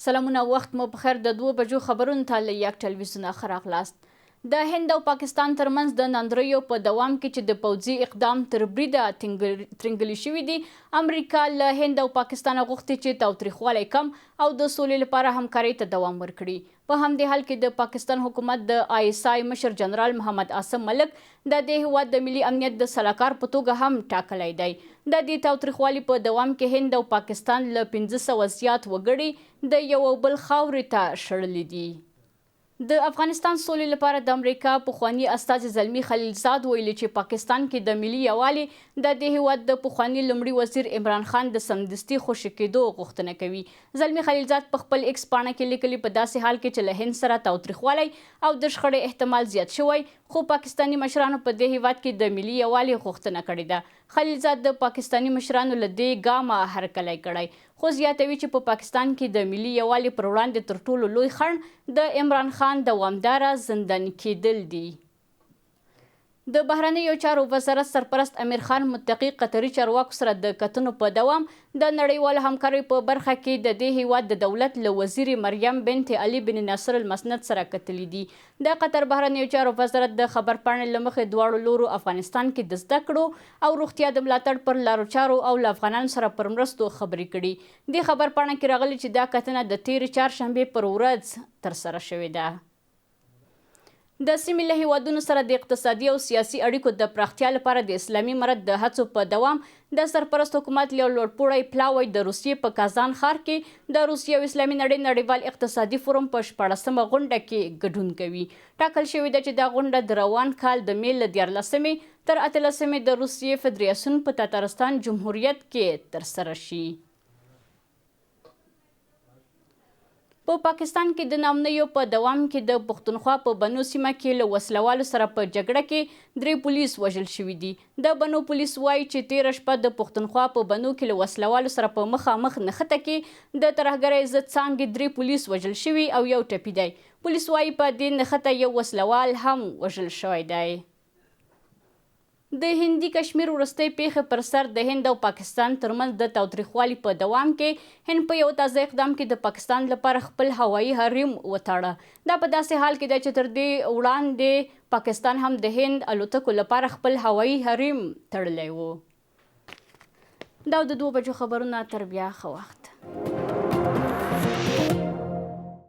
سلامونه وخت مو بخیر د 2 بجو خبرونو ته له یک ټلویزیون راغلاست. د هند او پاکستان ترمنځ د ناندریو په دوام کې چې د پوځي اقدام تر بریده ترنګلي شوي دي، امریکا له هند او پاکستان غوښتي چې تاوتریخوالی کم او د سولې لپاره همکارۍ ته دوام ورکړي. په همدې حال کې د پاکستان حکومت د ISI مشر جنرال محمد عاصم ملک د دې هیواد د ملي امنیت د سلاکار په توګه هم ټاکلی دی. د دې تاوتریخوالي په دوام کې هند او پاکستان له 1500 زیات وګړي د یو بل خاورې ته شړلي دي. د افغانستان سولې لپاره د امریکا پخواني استازي زلمي خلیلزاد ویلي چې پاکستان کې د ملي یووالي د دې هیواد د پخواني لومړي وزیر عمران خان د سمدستي خوشي کېدو غوښتنه کوي. زلمي خلیلزاد په خپل ایکس پاڼه کې لیکلي په داسې حال کې چې له هند سره تاوتریخوالی او د شخړې احتمال زیات شوی، خو پاکستاني مشرانو په دې هیواد کې د ملي یووالي غوښتنه کړې ده. خلیلزاد د پاکستاني مشرانو له دې ګامه هرکلی کړی، خو زیاتوي چې په پاکستان کې د ملي یووالي پر وړاندې تر ټولو لوی خنډ د عمران خان دوامداره زنداني کېدل دي. د بهرنیو چارو وزارت سرپرست امیر خان متقي قطري چارواکو سره د کتنو په دوام د نړیوالو همکاریو په برخه کې د دې هیواد د دولت له وزیر مریم بنت علي بن ناصر المسند سره کتلي دي. د قطر بهرنیو چارو وزارت د خبر پاڼې له مخې دواړو لورو افغانستان کې د زده کړو او روغتیا د ملاتړ پر لارو چارو او له افغانانو سره پر مرستو خبرې کړي. د خبر پاڼه کې راغلي چې دا کتنه د تېرې چهارشنبې پر ورځ ترسره شوې ده. د سیمې له هیوادونو سره د اقتصادي او سیاسي اړیکو د پراختیا لپاره د اسلامي امارت د هڅو په دوام د سرپرست حکومت یو لوړپوړی پلاوی د روسیې په کازان ښار کې د روسیې او اسلامي نړۍ نړیوال اقتصادي فورم په 14مه غونډه کې ګډون کوي. ټاکل شوې ده چې دا غونډه د روان کال د مې له 14مې تر 18مې د روسیې فدراسیون په تاتارستان جمهوریت کې ترسره شي. په پاکستان کې د نامنیو په دوام کې د پښتونخوا په بنو سیمه کې له وسلوالو سره په جګړه کې 3 پولیس وژل شوي دي. د بنو پولیس وایي چې تېره شپه د پښتونخوا په بنو کې له وسلوالو سره په مخامخ نښته کې د ترهګرۍ ضد څانګې 3 پولیس وژل شوي او یو ټپي دی. پولیس وایي په دې نښته یو وسلوال هم وژل شوی دی. د هندي کشمیر وروستۍ پیښې پر سر د هند او پاکستان ترمنځ د تاوتریخوالي په دوام کې هند په یو تازه اقدام کې د پاکستان لپاره خپل هوایي حریم وتاړه. دا په داسې حال کې ده چې تر دې وړاندې پاکستان هم د هند الوتکو لپاره خپل هوایي حریم تړلی و. دا د 2 بجو خبرونه، تر بیا ښه وخت.